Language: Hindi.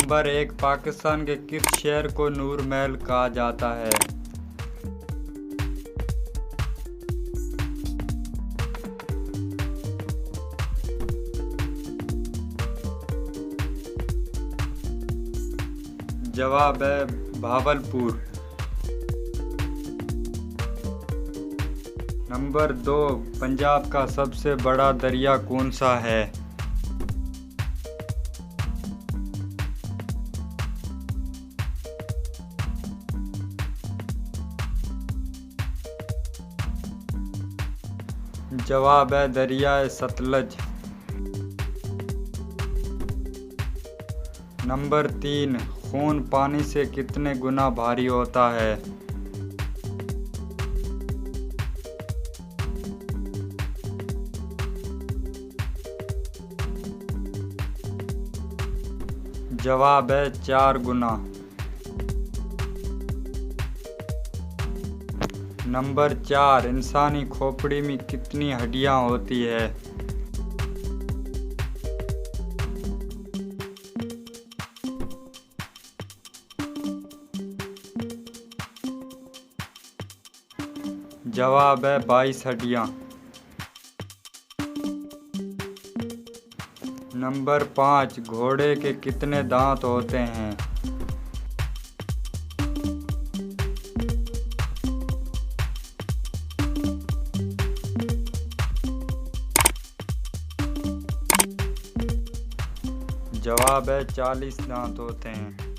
नंबर 1, पाकिस्तान के किस शहर को नूर महल कहा जाता है? जवाब है भावलपुर। नंबर 2, पंजाब का सबसे बड़ा दरिया कौन सा है? जवाब है दरियाए सतलज। नंबर 3, खून पानी से कितने गुना भारी होता है? जवाब है 4 गुना। नंबर 4, इंसानी खोपड़ी में कितनी हड्डियां होती है? जवाब है 22 हड्डियां। नंबर 5, घोड़े के कितने दांत होते हैं? जवाब है 40 दांत होते हैं।